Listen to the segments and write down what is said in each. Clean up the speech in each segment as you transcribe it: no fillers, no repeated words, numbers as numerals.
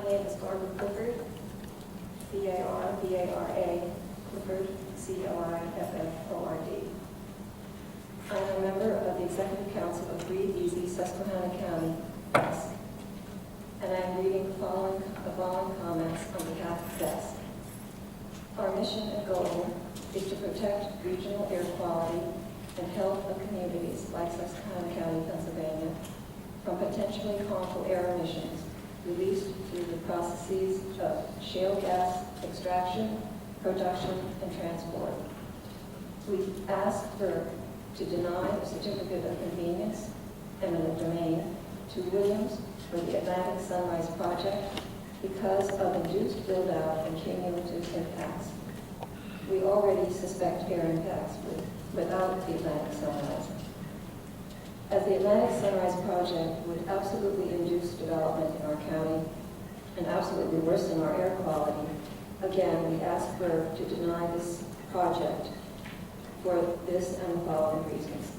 My name is Barbara Clifford, B-A-R-B-A-R-A, Clifford, C-L-I-F-F-O-R-D. I am a member of the Executive Council of Breathe Easy, Susquehanna County, BEST, and I am reading the following comments on behalf of BEST. Our mission and goal is to protect regional air quality and health of communities like Susquehanna County, Pennsylvania, from potentially harmful air emissions released through the processes of shale gas extraction, production, and transport. We ask FERC to deny a certificate of convenience, eminent domain, to Williams for the Atlantic Sunrise Project because of induced build-out and cumulative impacts. We already suspect air impacts without the Atlantic Sunrise. As the Atlantic Sunrise Project would absolutely induce development in our county and absolutely worsen our air quality, again, we ask FERC to deny this project for this and the following reasons.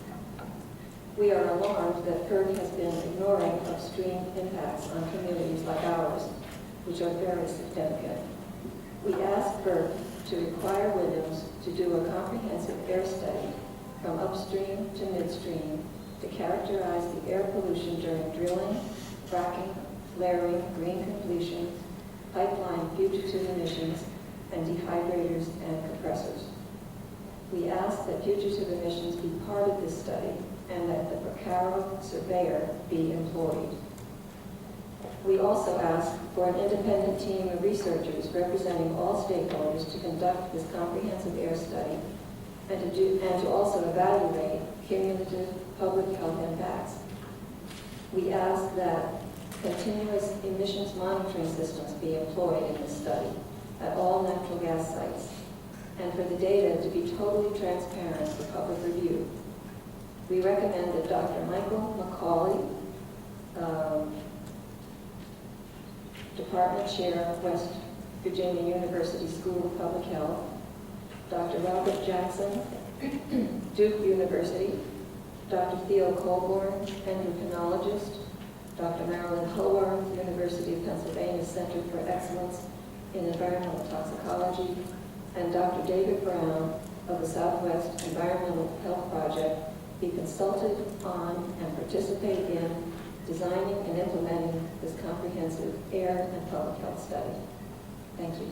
We are alarmed that FERC has been ignoring upstream impacts on communities like ours, which are very significant. We ask FERC to require Williams to do a comprehensive air study from upstream to midstream to characterize the air pollution during drilling, fracking, flaring, green completions, pipeline fugitive emissions, and dehydrators and compressors. We ask that fugitive emissions be part of this study and that the Procaro surveyor be employed. We also ask for an independent team of researchers representing all stakeholders to conduct this comprehensive air study and to also evaluate cumulative public health impacts. We ask that continuous emissions monitoring systems be employed in this study at all natural gas sites, and for the data to be totally transparent for public review. We recommend that Dr. Michael McCauley, Department Chair of West Virginia University School of Public Health, Dr. Robert Jackson, Duke University, Dr. Theo Colborn, endocrinologist, Dr. Marilyn Hullworth, University of Pennsylvania Center for Excellence in Environmental Toxicology, and Dr. David Brown of the Southwest Environmental Health Project be consulted on and participate in designing and implementing this comprehensive air and public health study. Thank you.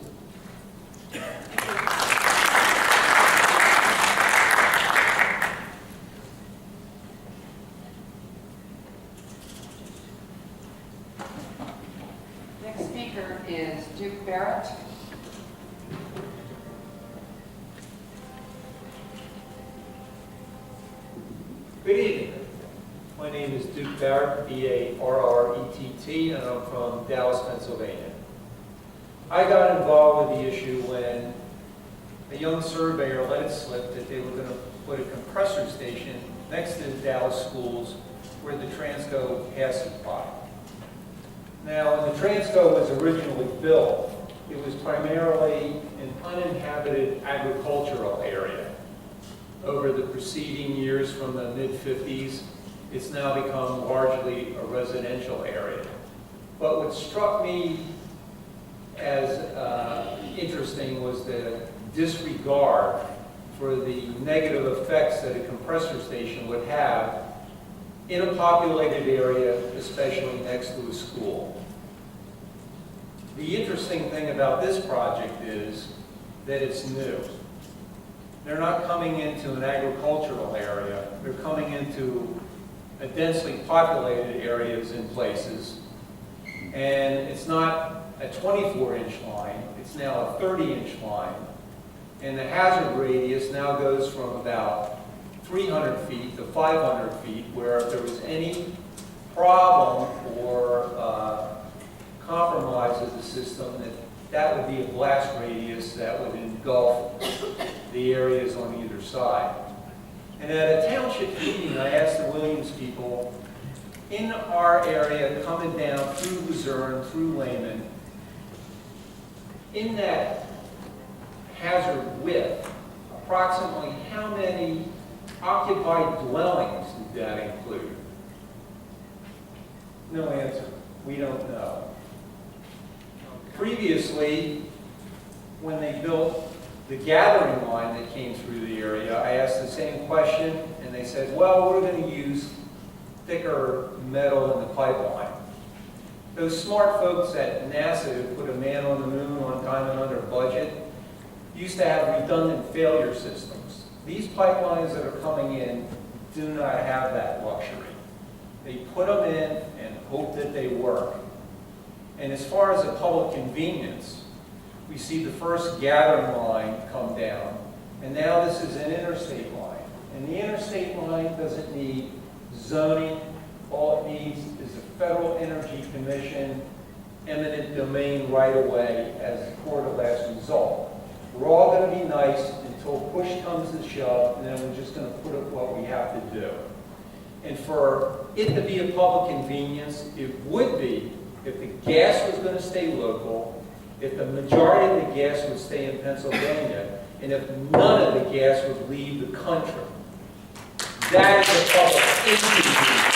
Next speaker is Duke Barrett. Good evening. My name is Duke Barrett, B-A-R-R-E-T-T, and I'm from Dallas, Pennsylvania. I got involved with the issue when a young surveyor let it slip that they were going to put a compressor station next to the Dallas schools where the Transco passes by. Now, when the Transco was originally built, it was primarily an uninhabited agricultural area. Over the preceding years from the mid-50s, it's now become largely a residential area. But what struck me as interesting was the disregard for the negative effects that a compressor station would have in a populated area, especially next to a school. The interesting thing about this project is that it's new. They're not coming into an agricultural area. They're coming into a densely populated areas in places. And it's not a 24-inch line. It's now a 30-inch line. And the hazard radius now goes from about 300 feet to 500 feet, where if there was any problem or compromise of the system, that would be a blast radius that would engulf the areas on either side. And at a township meeting, I asked the Williams people, in our area, coming down through Luzerne, through Lehman, in that hazard width, approximately how many occupied dwellings did that include? No answer. We don't know. Previously, when they built the gathering line that came through the area, I asked the same question, and they said, well, we're going to use thicker metal in the pipeline. Those smart folks at NASA who put a man on the moon on time and under budget used to have redundant failure systems. These pipelines that are coming in do not have that luxury. They put them in and hope that they work. And as far as the public convenience, we see the first gathering line come down, and now this is an interstate line. And the interstate line doesn't need zoning. All it needs is a Federal Energy Commission eminent domain right-of-way as the court of last result. We're all going to be nice until push comes to shove, and then we're just going to put up what we have to do. And for it to be a public convenience, it would be if the gas was going to stay local, if the majority of the gas would stay in Pennsylvania, and if none of the gas would leave the country. That is a public inconvenience.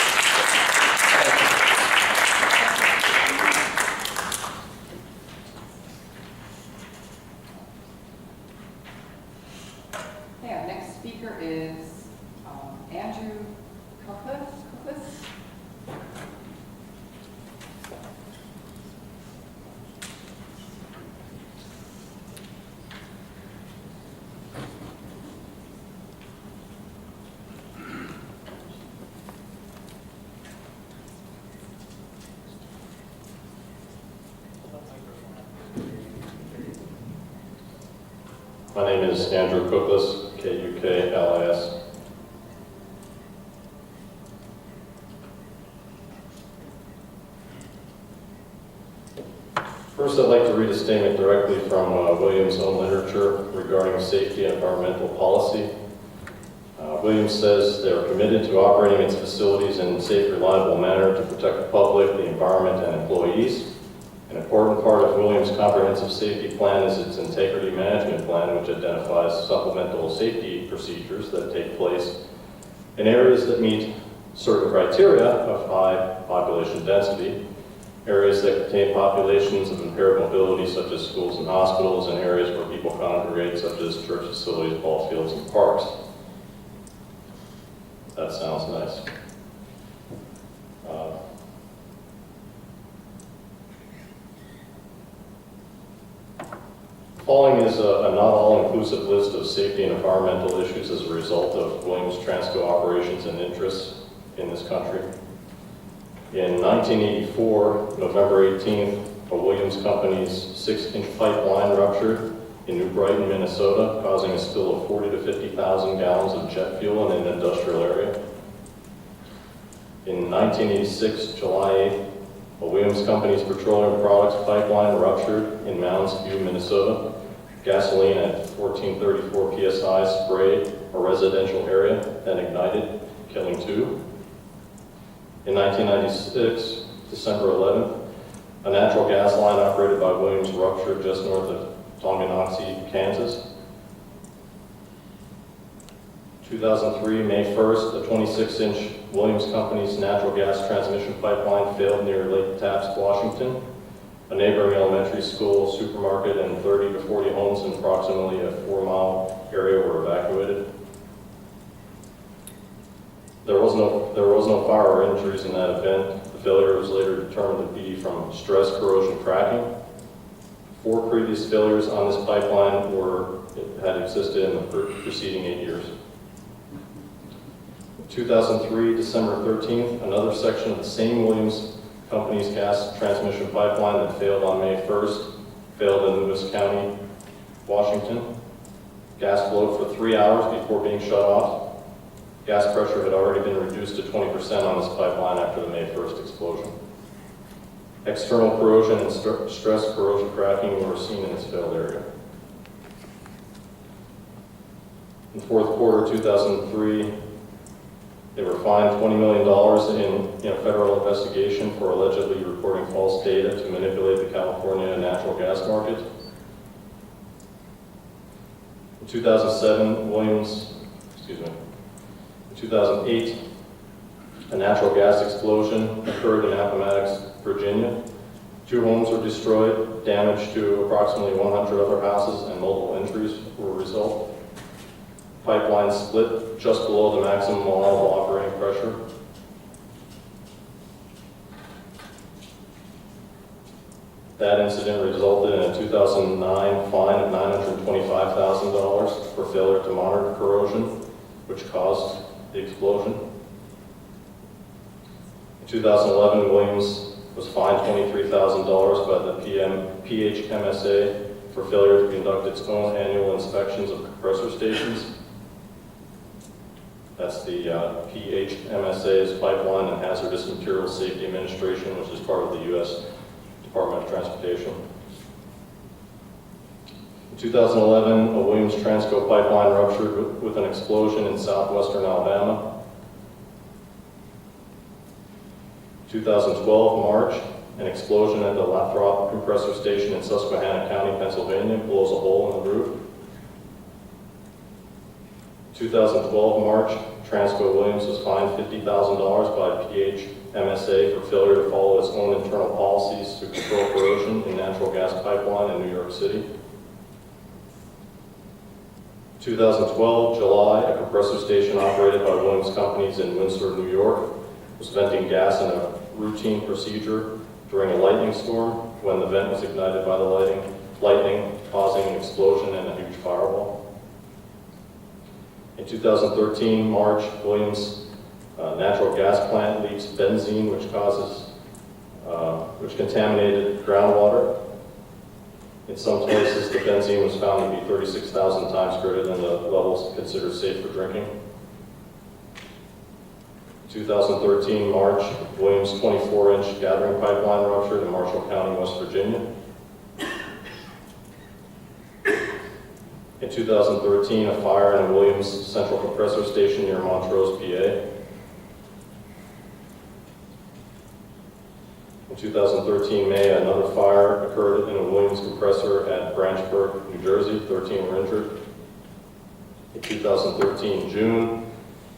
Yeah, next speaker is Andrew Cookless. My name is Andrew Cookless, K-U-K-L-I-S. First, I'd like to read a statement directly from Williams' own literature regarding safety and environmental policy. Williams says they are committed to operating its facilities in a safe, reliable manner to protect the public, the environment, and employees. An important part of Williams' comprehensive safety plan is its integrity management plan, which identifies supplemental safety procedures that take place in areas that meet certain criteria of high population density, areas that contain populations of impaired mobility, such as schools and hospitals, and areas where people congregate, such as church facilities, ball fields, and parks. That sounds nice. Following is a not all-inclusive list of safety and environmental issues as a result of Williams Transco operations and interests in this country. In 1984, November 18th, a Williams Company's 6-inch pipeline ruptured in New Brighton, Minnesota, causing a spill of 40 to 50,000 gallons of jet fuel in an industrial area. In 1986, July 8th, a Williams Company's petroleum products pipeline ruptured in Mounds View, Minnesota. Gasoline at 1434 psi sprayed a residential area, then ignited, killing 2. In 1996, December 11th, a natural gas line operated by Williams ruptured just north of Tonganoxie, Kansas. 2003, May 1st, a 26-inch Williams Company's natural gas transmission pipeline failed near Lake Tapps, Washington. A neighboring elementary school, supermarket, and 30 to 40 homes in approximately a 4-mile area were evacuated. There was no fire or injuries in that event. The failure was later determined to be from stress corrosion cracking. 4 previous failures on this pipeline had existed in the preceding 8 years. 2003, December 13th, another section of the same Williams Company's gas transmission pipeline that failed on May 1st failed in Lewis County, Washington. Gas flowed for 3 hours before being shut off. Gas pressure had already been reduced to 20% on this pipeline after the May 1st explosion. External corrosion and stress corrosion cracking were seen in this failed area. In fourth quarter 2003, they were fined $20 million in a federal investigation for allegedly reporting false data to manipulate the California natural gas market. In 2008, a natural gas explosion occurred in Appomattox, Virginia. 2 homes were destroyed, damage to approximately 100 other houses, and multiple injuries were a result. Pipeline split just below the maximum allowable operating pressure. That incident resulted in a 2009 fine of $925,000 for failure to monitor corrosion, which caused the explosion. In 2011, Williams was fined $23,000 by the PHMSA for failure to conduct its own annual inspections of compressor stations. That's the PHMSA's Pipeline and Hazardous Materials Safety Administration, which is part of the U.S. Department of Transportation. In 2011, a Williams Transco pipeline ruptured with an explosion in southwestern Alabama. 2012, March, an explosion at the Lathrop compressor station in Susquehanna County, Pennsylvania, blows a hole in the roof. 2012, March, Transco Williams was fined $50,000 by PHMSA for failure to follow its own internal policies to control corrosion in natural gas pipeline in New York City. 2012, July, a compressor station operated by Williams Companies in Windsor, New York, was venting gas in a routine procedure during a lightning storm when the vent was ignited by the lightning, causing an explosion and a huge fireball. In 2013, March, Williams natural gas plant leaks benzene, which contaminated groundwater. In some places, the benzene was found to be 36,000 times greater than the levels considered safe for drinking. 2013, March, Williams 24-inch gathering pipeline ruptured in Marshall County, West Virginia. In 2013, a fire in a Williams central compressor station near Montrose, PA. In 2013, May, another fire occurred in a Williams compressor at Branchburg, New Jersey. 13 were injured. In 2013, June,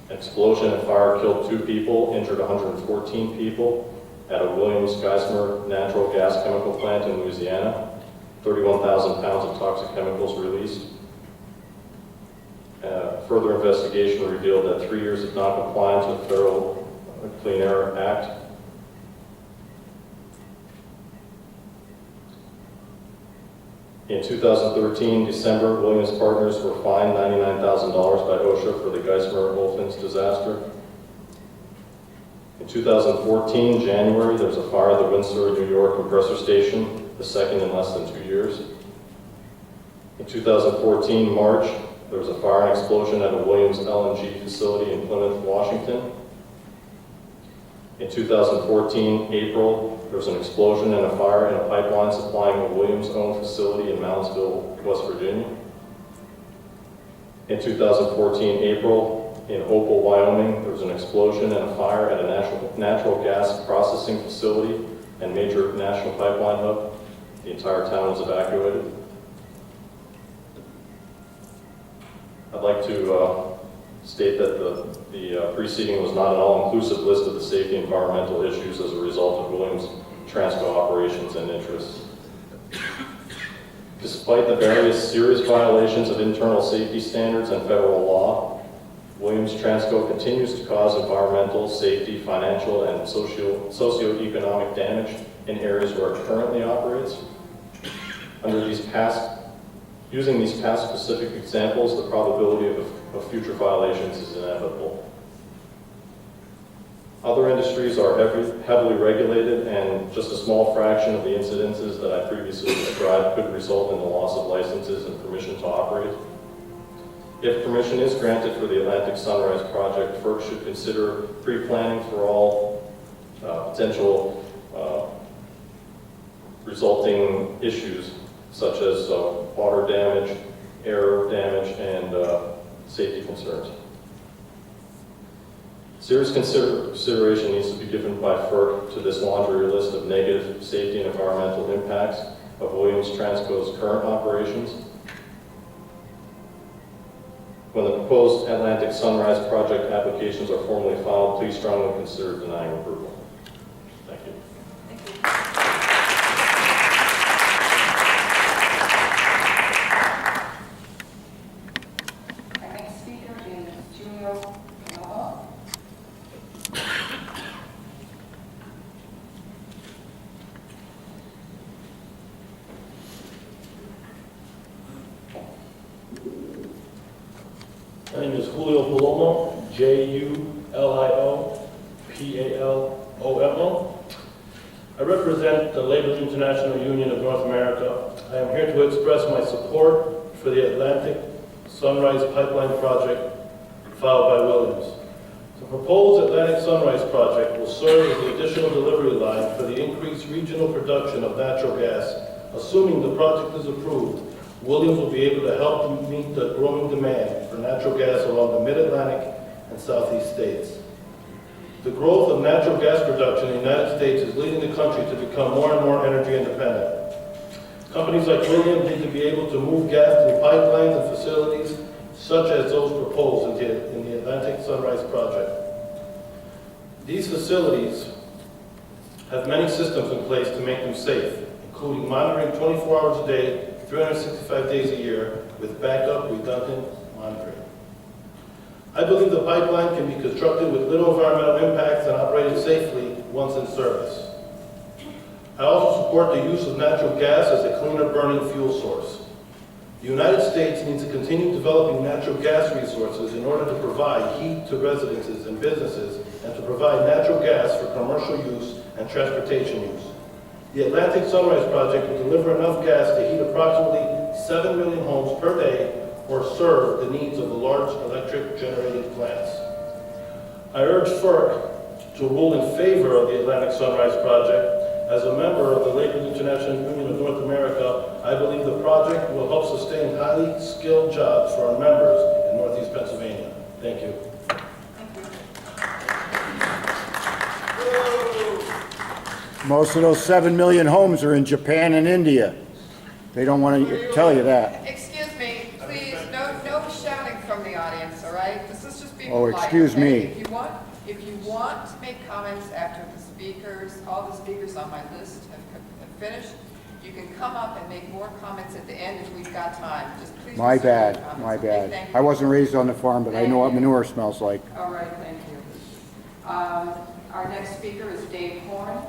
an explosion and fire killed 2 people, injured 114 people at a Williams Geismar natural gas chemical plant in Louisiana. 31,000 pounds of toxic chemicals released. Further investigation revealed that 3 years of non-compliance with the Federal Clean Air Act. In 2013, December, Williams Partners were fined $99,000 by OSHA for the Geismar Olefins disaster. In 2014, January, there was a fire at the Windsor, New York compressor station, the second in less than 2 years. In 2014, March, there was a fire and explosion at a Williams LNG facility in Plymouth, Washington. In 2014, April, there was an explosion and a fire in a pipeline supplying a Williams-owned facility in Moundsville, West Virginia. In 2014, April, in Opal, Wyoming, there was an explosion and a fire at a natural gas processing facility and major national pipeline hub. The entire town was evacuated. I'd like to state that the preceding was not an all-inclusive list of the safety and environmental issues as a result of Williams Transco operations and interests. Despite the various serious violations of internal safety standards and federal law, Williams Transco continues to cause environmental, safety, financial, and socioeconomic damage in areas where it currently operates. Using these past specific examples, the probability of future violations is inevitable. Other industries are heavily regulated, and just a small fraction of the incidences that I previously described could result in the loss of licenses and permission to operate. If permission is granted for the Atlantic Sunrise project, FERC should consider pre-planning for all potential resulting issues, such as water damage, air damage, and safety concerns. Serious consideration needs to be given by FERC to this laundry list of negative safety and environmental impacts of Williams Transco's current operations. When the proposed Atlantic Sunrise project applications are formally filed, please strongly consider denying approval. Thank you. Thank you. Juliopalomo. I represent the Labor International Union of North America. I am here to express my support for the Atlantic Sunrise Pipeline project filed by Williams. The proposed Atlantic Sunrise project will serve as the additional delivery line for the increased regional production of natural gas. Assuming the project is approved, Williams will be able to help meet the growing demand for natural gas along the Mid-Atlantic and Southeast states. The growth of natural gas production in the United States is leading the country to become more and more energy independent. Companies like Williams need to be able to move gas through pipelines and facilities such as those proposed in the Atlantic Sunrise project. These facilities have many systems in place to make them safe, including monitoring 24 hours a day, 365 days a year, with backup redundant monitoring. I believe the pipeline can be constructed with little environmental impacts and operated safely once in service. I also support the use of natural gas as a cleaner burning fuel source. The United States needs to continue developing natural gas resources in order to provide heat to residences and businesses and to provide natural gas for commercial use and transportation use. The Atlantic Sunrise project will deliver enough gas to heat approximately 7 million homes per day or serve the needs of the large electric generating plants. I urge FERC to rule in favor of the Atlantic Sunrise project. As a member of the Labor International Union of North America, I believe the project will help sustain highly skilled jobs for our members in Northeast Pennsylvania. Thank you. Most of those 7 million homes are in Japan and India. They don't want to tell you that. Excuse me, please, no shouting from the audience, all right? This is just being Oh, polite, excuse okay? me. If you want to make comments after the speakers, all the speakers on my list have finished, you can come up and make more comments at the end if we've got time. Just please. My reserve your bad, comments, my okay? bad. Thank I you. wasn't raised on the farm, but I know what manure smells like. All right, thank you. Our next speaker is Dave Horn.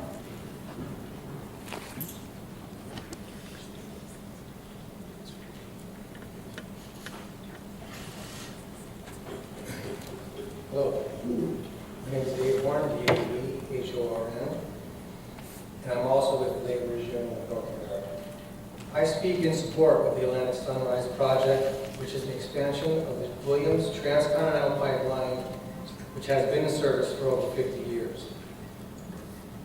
Hello, my name is Dave Horn, D-A-V-H-O-R-N, and I'm also with the Labor Union of North America. I speak in support of the Atlantic Sunrise Project, which is an expansion of the Williams Transcontinental Pipeline, which has been in service for over 50 years.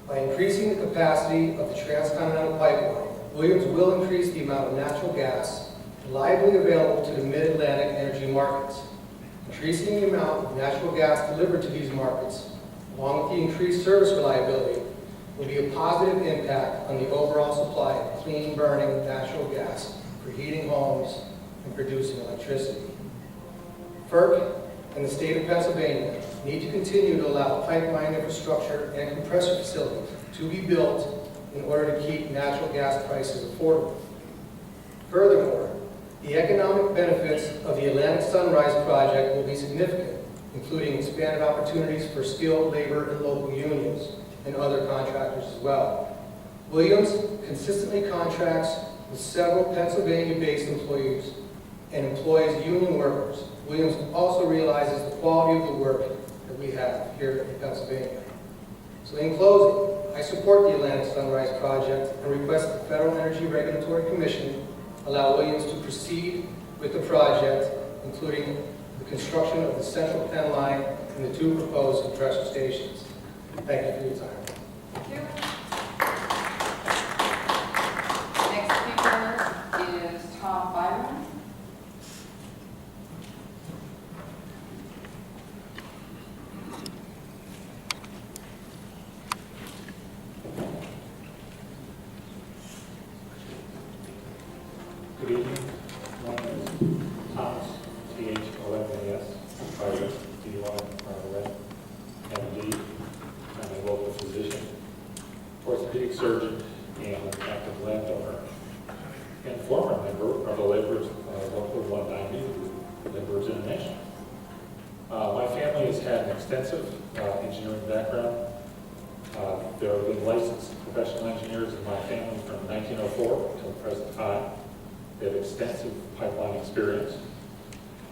By increasing the capacity of the Transcontinental Pipeline, Williams will increase the amount of natural gas reliably available to the Mid-Atlantic energy markets. Increasing the amount of natural gas delivered to these markets, along with the increased service reliability, will be a positive impact on the overall supply of clean burning natural gas for heating homes and producing electricity. FERC and the state of Pennsylvania need to continue to allow pipeline infrastructure and compressor facilities to be built in order to keep natural gas prices affordable. Furthermore, the economic benefits of the Atlantic Sunrise project will be significant, including expanded opportunities for skilled labor and local unions and other contractors as well. Williams consistently contracts with several Pennsylvania-based employees and employs union workers. Williams also realizes the quality of the work that we have here in Pennsylvania. So in closing, I support the Atlantic Sunrise project and request the Federal Energy Regulatory Commission allow Williams to proceed with the project, including the construction of the Central Penn Line and the 2 proposed compressor stations. Thank you for your time. Thank you. Next speaker is Tom Byron. Good evening. My name is Thomas, T-H-O-M-A-S, private, D-Y-R-O-N-M-D. I'm a local physician, orthopedic surgeon, and an active landowner, and former member of the Laborers Local 190, Laborers International. My family has had an extensive engineering background. There have been licensed professional engineers in my family from 1904 until the present time. They have extensive pipeline experience.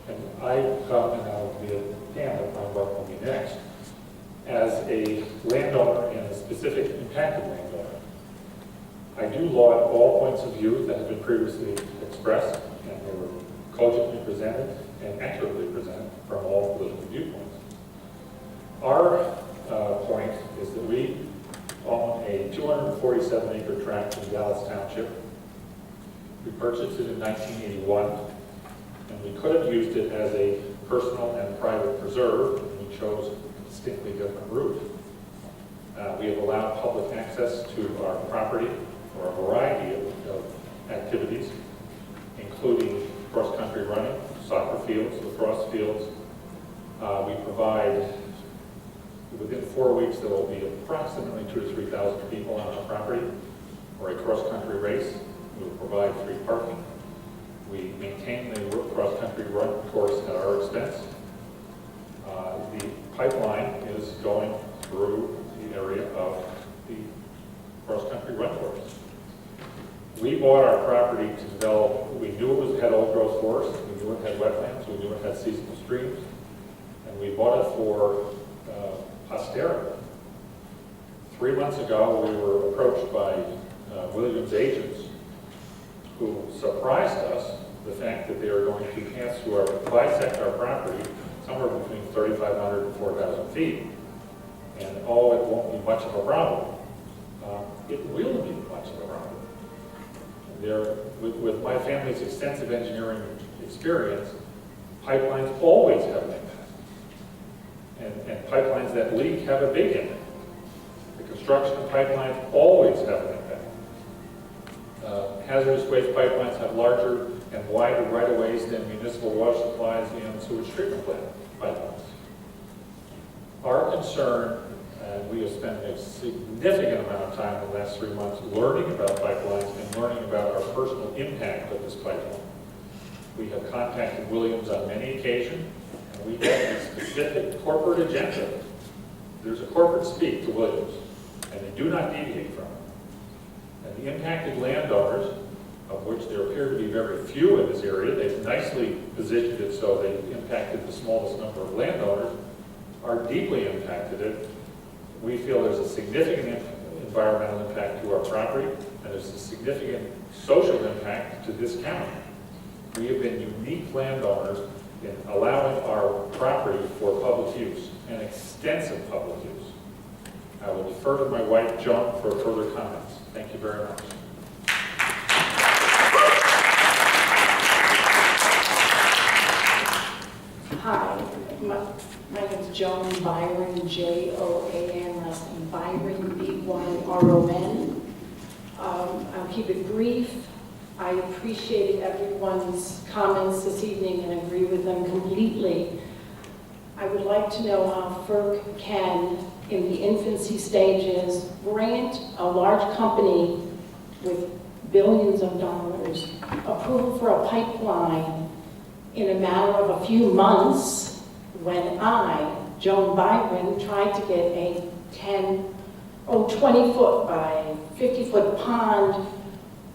and I come, and I'll be at Pam, if my wife will be next, as a landowner and a specific impacted landowner. I do laud all points of view that have been previously expressed, and they were cogently presented and accurately presented from all political viewpoints. Our point is that we own a 247-acre tract in Dallas Township. We purchased it in 1981, and we could have used it as a personal and private preserve, and we chose a distinctly different route. We have allowed public access to our property for a variety of activities, including cross-country running, soccer fields, lacrosse fields. We provide, within 4 weeks, there will be approximately 2,000 to 3,000 people on our property for a cross-country race. We will provide free parking. We maintain the cross-country run course at our expense. The pipeline is going through the area of the cross-country run course. We bought our property to develop. We knew it had old growth forest. We knew it had wetlands. We knew it had seasonal streams. And we bought it for posterity. 3 months ago, we were approached by Williams agents who surprised us the fact that they are going to pass through bisect our property somewhere between 3,500 and 4,000 feet. And it won't be much of a problem. It will be much of a problem. With my family's extensive engineering experience, pipelines always have an impact. And pipelines that leak have a big impact. The construction of pipelines always have an impact. Hazardous waste pipelines have larger and wider right-of-ways than municipal water supplies and sewage treatment plant pipelines. Our concern, and we have spent a significant amount of time in the last 3 months learning about pipelines and learning about our personal impact of this pipeline. We have contacted Williams on many occasions, and we have a specific corporate agenda. There's a corporate speak to Williams, and they do not deviate from it. And the impacted landowners, of which there appear to be very few in this area, they've nicely positioned it so they impacted the smallest number of landowners, are deeply impacted. We feel there's a significant environmental impact to our property, and there's a significant social impact to this county. We have been unique landowners in allowing our property for public use, and extensive public use. I will defer to my wife, Joan, for further comments. Thank you very much. Hi, my name is Joan Byron, J-O-A-N, last name Byron, B-Y-R-O-N. I'll keep it brief. I appreciated everyone's comments this evening and agree with them completely. I would like to know how FERC can, in the infancy stages, grant a large company with billions of dollars approval for a pipeline in a matter of a few months when I, Joan Byron, tried to get a 20-foot by 50-foot pond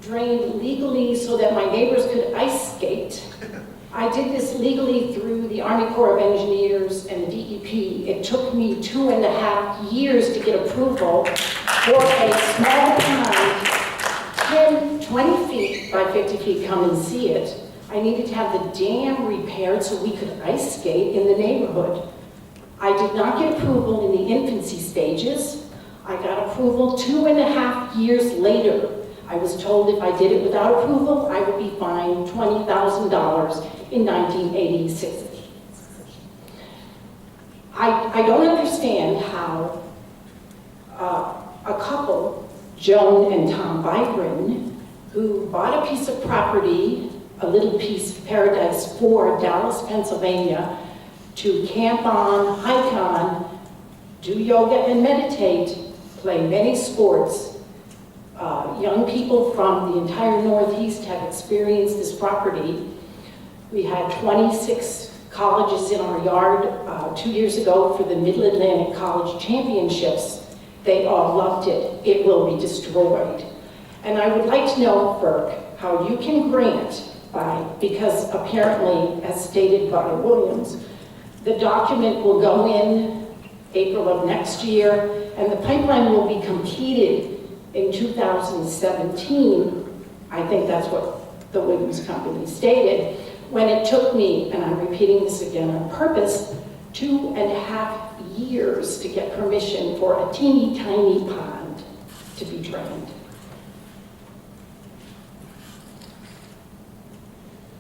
drained legally so that my neighbors could ice skate. I did this legally through the Army Corps of Engineers and the DEP. It took me 2.5 years to get approval for a small pond, 20 feet by 50 feet, come and see it. I needed to have the dam repaired so we could ice skate in the neighborhood. I did not get approval in the infancy stages. I got approval 2.5 years later. I was told if I did it without approval, I would be fined $20,000 in 1986. I don't understand how a couple, Joan and Tom Byron, who bought a piece of property, a little piece of paradise for Dallas, Pennsylvania, to camp on, hike on, do yoga and meditate, play many sports. Young people from the entire Northeast have experienced this property. We had 26 colleges in our yard 2 years ago for the Mid-Atlantic College Championships. They all loved it. It will be destroyed. And I would like to know, FERC, how you can grant because apparently, as stated by Williams, the document will go in April of next year, and the pipeline will be completed in 2017. I think that's what the Williams Company stated, when it took me, and I'm repeating this again on purpose, 2.5 years to get permission for a teeny tiny pond to be drained.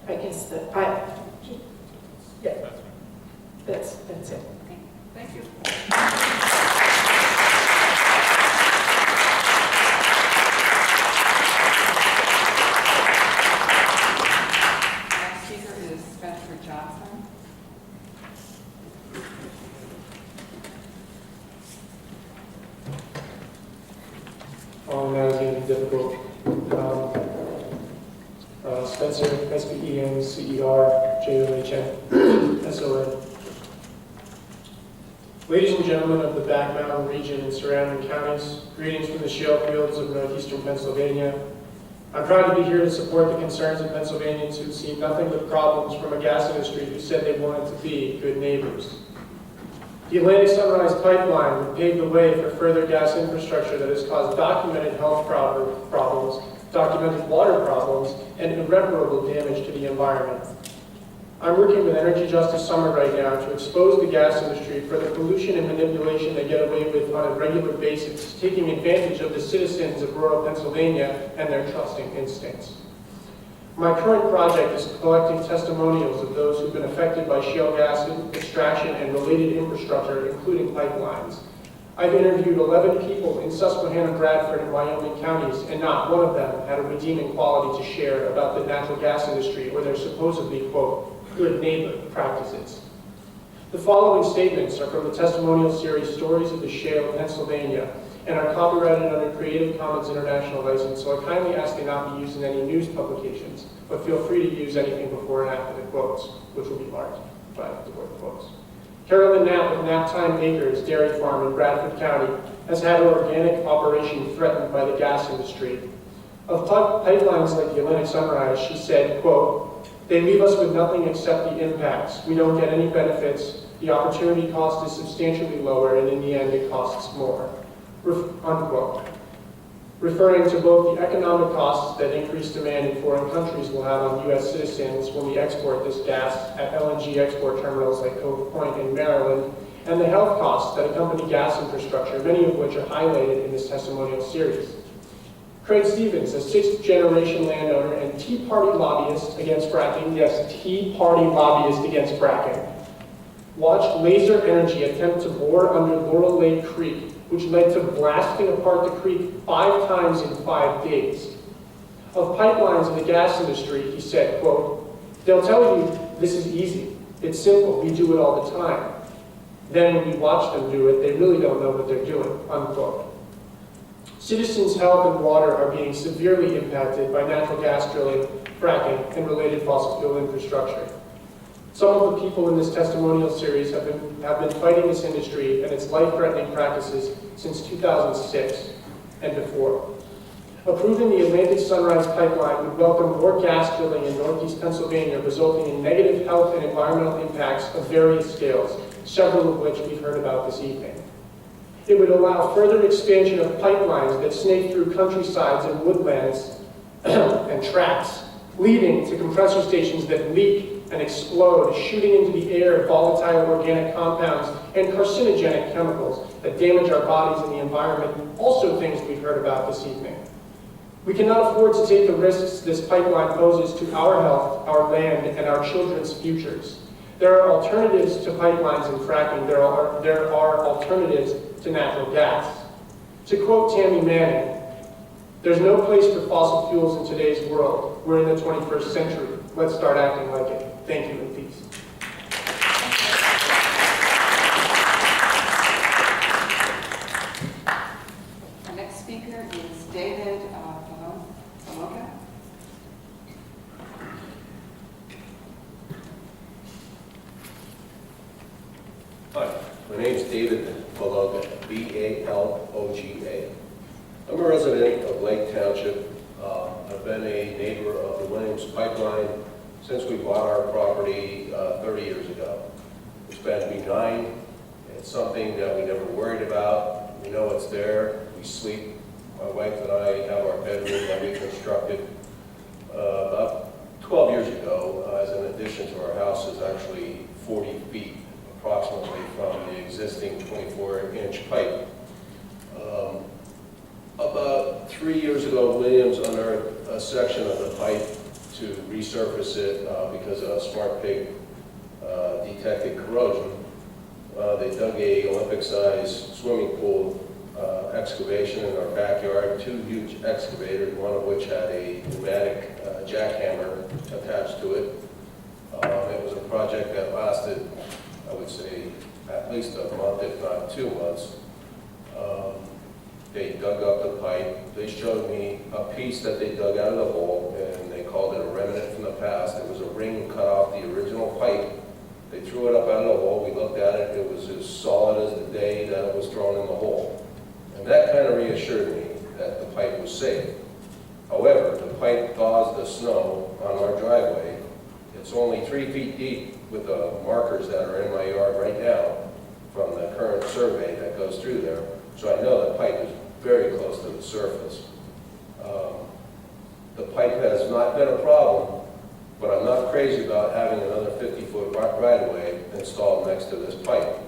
I guess that, yeah, that's it. Thank you. Next speaker is Spencer Johnson. That was going to be difficult. Spencer, S-P-E-N-C-E-R-J-O-H-N-S-O-N. Ladies and gentlemen of the Back Mountain region and surrounding counties, greetings from the shale fields of northeastern Pennsylvania. I'm proud to be here to support the concerns of Pennsylvanians who see nothing but problems from a gas industry who said they wanted to be good neighbors. The Atlantic Sunrise Pipeline would pave the way for further gas infrastructure that has caused documented health problems, documented water problems, and irreparable damage to the environment. I'm working with Energy Justice Summit right now to expose the gas industry for the pollution and manipulation they get away with on a regular basis, taking advantage of the citizens of rural Pennsylvania and their trusting instincts. My current project is collecting testimonials of those who've been affected by shale gas extraction and related infrastructure, including pipelines. I've interviewed 11 people in Susquehanna, Bradford, and Wyoming counties, and not one of them had a redeeming quality to share about the natural gas industry or their supposedly, quote, good neighbor practices. The following statements are from the testimonial series Stories of the Shale, Pennsylvania, and are copyrighted under Creative Commons International License, so I kindly ask they not be used in any news publications, but feel free to use anything before and after the quotes, which will be marked by the word quotes. Carolyn Knapp of Knaptime Acres Dairy Farm in Bradford County has had her organic operation threatened by the gas industry. Of pipelines like the Atlantic Sunrise, she said, quote, they leave us with nothing except the impacts. We don't get any benefits. The opportunity cost is substantially lower, and in the end, it costs more. Unquote. Referring to both the economic costs that increased demand in foreign countries will have on U.S. citizens when we export this gas at LNG export terminals like Cove Point in Maryland, and the health costs that accompany gas infrastructure, many of which are highlighted in this testimonial series. Craig Stevens, a sixth-generation landowner and Tea Party lobbyist against fracking, yes, Tea Party lobbyist against fracking, watched Laser Energy attempt to bore under Laurel Lake Creek, which led to blasting apart the creek 5 times in 5 days. Of pipelines in the gas industry, he said, quote, they'll tell you this is easy, it's simple, we do it all the time. Then when we watch them do it, they really don't know what they're doing, unquote. Citizens' health and water are being severely impacted by natural gas drilling, fracking, and related fossil fuel infrastructure. Some of the people in this testimonial series have been fighting this industry and its life-threatening practices since 2006 and before. Approving the Atlantic Sunrise Pipeline would welcome more gas drilling in northeast Pennsylvania, resulting in negative health and environmental impacts of various scales, several of which we've heard about this evening. It would allow further expansion of pipelines that snake through countrysides and woodlands and tracts, leading to compressor stations that leak and explode, shooting into the air volatile organic compounds and carcinogenic chemicals that damage our bodies and the environment, and also things we've heard about this evening. We cannot afford to take the risks this pipeline poses to our health, our land, and our children's futures. There are alternatives to pipelines and fracking. There are alternatives to natural gas. To quote Tammy Manning, there's no place for fossil fuels in today's world. We're in the 21st century. Let's start acting like it. Thank you and peace. Our next speaker is David Paloka. Hi, my name's David Baloga, B-A-L-O-G-A. I'm a resident of Lake Township, I've been a neighbor of the Williams Pipeline since we bought our property 30 years ago. It's been benign. It's something that we never worried about. We know it's there. We sleep. My wife and I have our bedroom that we constructed about 12 years ago as an addition to our house. Is actually 40 feet approximately from the existing 24-inch pipe. About 3 years ago, Williams unearthed a section of the pipe to resurface it because a smart pig detected corrosion. They dug a Olympic-sized swimming pool excavation in our backyard, 2 huge excavators, one of which had a pneumatic jackhammer attached to it. It was a project that lasted, I would say, at least a month, if not 2 months. They dug up the pipe. They showed me a piece that they dug out of the hole, and they called it a remnant from the past. It was a ring cut off the original pipe. They threw it up out of the hole. We looked at it. It was as solid as the day that it was thrown in the hole. And that kind of reassured me that the pipe was safe. However, the pipe thaws the snow on our driveway. It's only 3 feet deep with the markers that are in my yard right now from the current survey that goes through there. So I know the pipe is very close to the surface. The pipe has not been a problem, but I'm not crazy about having another 50-foot right-of-way installed next to this pipe.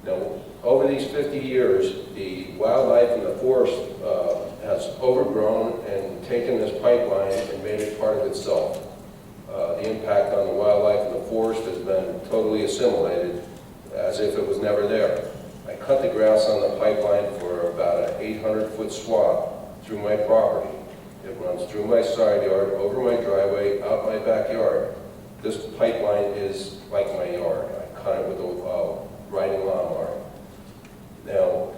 Now, over these 50 years, the wildlife in the forest has overgrown and taken this pipeline and made it part of itself. The impact on the wildlife in the forest has been totally assimilated as if it was never there. I cut the grass on the pipeline for about an 800-foot swath through my property. It runs through my side yard, over my driveway, out my backyard. This pipeline is like my yard. I cut it with a riding lawnmower. Now,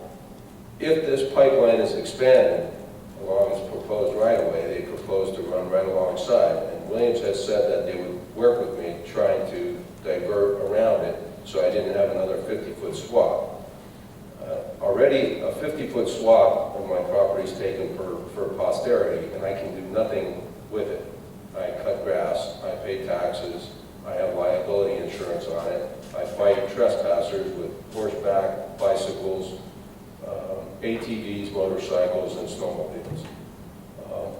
if this pipeline is expanded along its proposed right-of-way, they propose to run right alongside. And Williams has said that they would work with me trying to divert around it so I didn't have another 50-foot swath. Already a 50-foot swath of my property is taken for posterity, and I can do nothing with it. I cut grass, I pay taxes, I have liability insurance on it, I fight trespassers with horseback, bicycles, ATVs, motorcycles, and snowmobiles.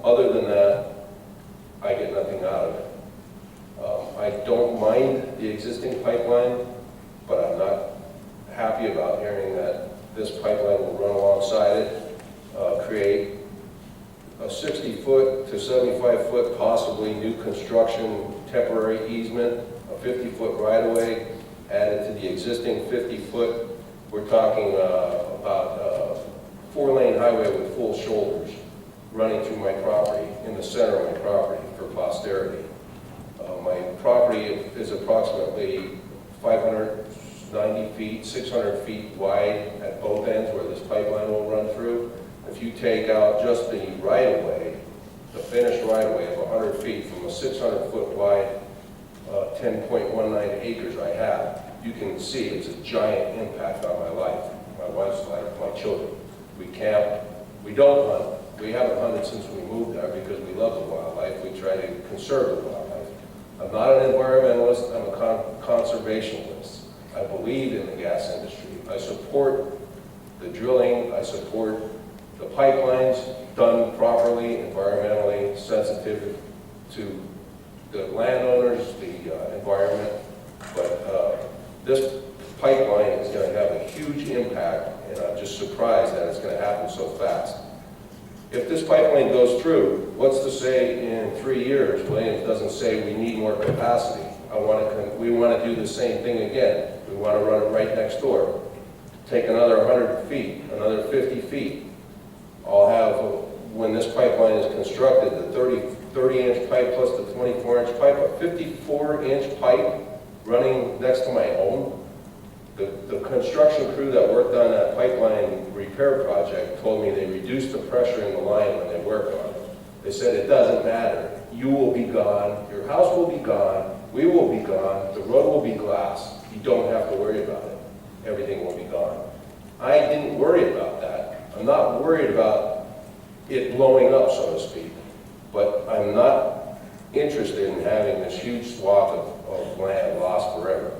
Other than that, I get nothing out of it. I don't mind the existing pipeline, but I'm not happy about hearing that this pipeline will run alongside it, create a 60-foot to 75-foot possibly new construction temporary easement, a 50-foot right-of-way added to the existing 50-foot. We're talking about a 4-lane highway with full shoulders running through my property, in the center of my property for posterity. My property is approximately 590 feet, 600 feet wide at both ends where this pipeline will run through. If you take out just the right-of-way, the finished right-of-way of 100 feet from a 600-foot wide 10.19 acres I have, you can see it's a giant impact on my life, my wife's life, my children. We camp, we don't hunt. We haven't hunted since we moved there because we love the wildlife. We try to conserve the wildlife. I'm not an environmentalist, I'm a conservationist. I believe in the gas industry. I support the drilling, I support the pipelines done properly, environmentally sensitive to the landowners, the environment, but this pipeline is going to have a huge impact, and I'm just surprised that it's going to happen so fast. If this pipeline goes through, what's to say in 3 years, Williams doesn't say we need more capacity. We want to do the same thing again. We want to run it right next door. Take another 100 feet, another 50 feet. I'll have, when this pipeline is constructed, the 30-inch pipe plus the 24-inch pipe, a 54-inch pipe running next to my home. The construction crew that worked on that pipeline repair project told me they reduced the pressure in the line when they worked on it. They said it doesn't matter. You will be gone. Your house will be gone. We will be gone. The road will be glass. You don't have to worry about it. Everything will be gone. I didn't worry about that. I'm not worried about it blowing up, so to speak. but I'm not interested in having this huge swath of land lost forever.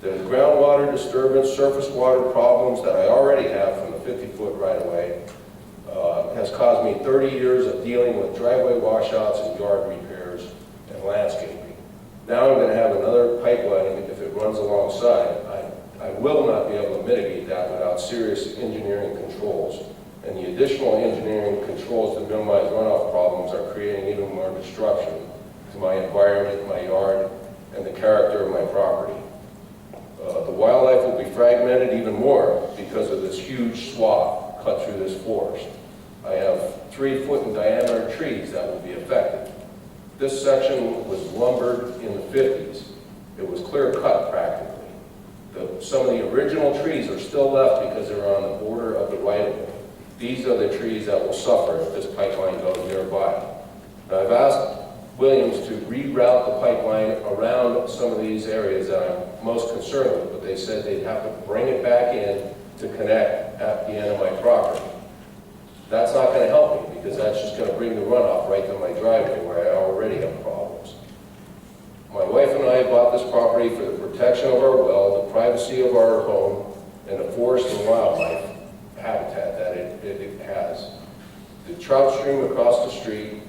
The groundwater disturbance, surface water problems that I already have from the 50-foot right-of-way has caused me 30 years of dealing with driveway washouts and yard repairs and landscaping. Now I'm going to have another pipeline if it runs alongside. I will not be able to mitigate that without serious engineering controls. And the additional engineering controls to minimize runoff problems are creating even more destruction to my environment, my yard, and the character of my property. The wildlife will be fragmented even more because of this huge swath cut through this forest. I have 3-foot in diameter trees that will be affected. This section was lumbered in the 50s. It was clear cut practically. Some of the original trees are still left because they're on the border of the right-of-way. These are the trees that will suffer if this pipeline goes nearby. Now, I've asked Williams to reroute the pipeline around some of these areas that I'm most concerned with, but they said they'd have to bring it back in to connect at the end of my property. That's not going to help me because that's just going to bring the runoff right to my driveway where I already have problems. My wife and I bought this property for the protection of our well, the privacy of our home, and the forest and wildlife habitat that it has. The trout stream across the street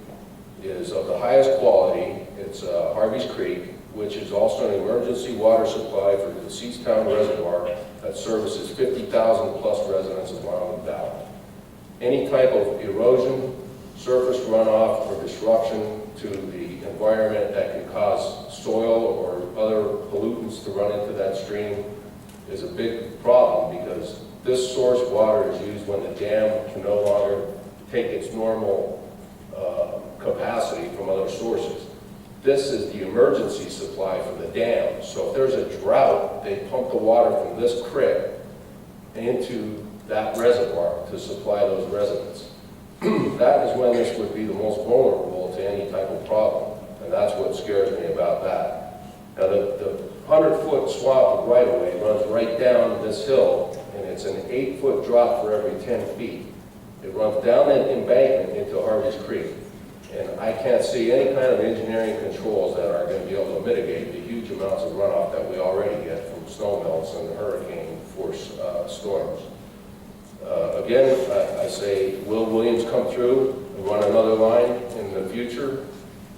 is of the highest quality. It's Harvey's Creek, which is also an emergency water supply for the Seastown Reservoir that services 50,000 plus residents of Wyoming Valley. Any type of erosion, surface runoff, or disruption to the environment that can cause soil or other pollutants to run into that stream is a big problem because this source water is used when the dam can no longer take its normal capacity from other sources. This is the emergency supply from the dam. So if there's a drought, they pump the water from this creek into that reservoir to supply those residents. That is when this would be the most vulnerable to any type of problem, and that's what scares me about that. Now, the 100-foot swath of right-of-way runs right down this hill, and it's an 8-foot drop for every 10 feet. It runs down that embankment into Harvey's Creek, and I can't see any kind of engineering controls that are going to be able to mitigate the huge amounts of runoff that we already get from snow melts and hurricane-force storms. Again, I say, will Williams come through and run another line in the future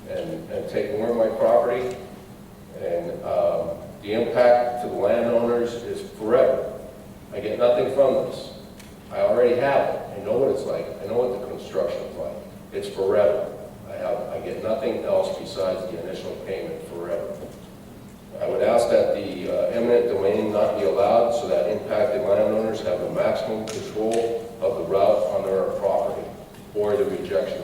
and take more of my property? And the impact to the landowners is forever. I get nothing from this. I already have it. I know what it's like. I know what the construction is like. It's forever. I get nothing else besides the initial payment forever. I would ask that the eminent domain not be allowed so that impacted landowners have the maximum control of the route on their property or the rejection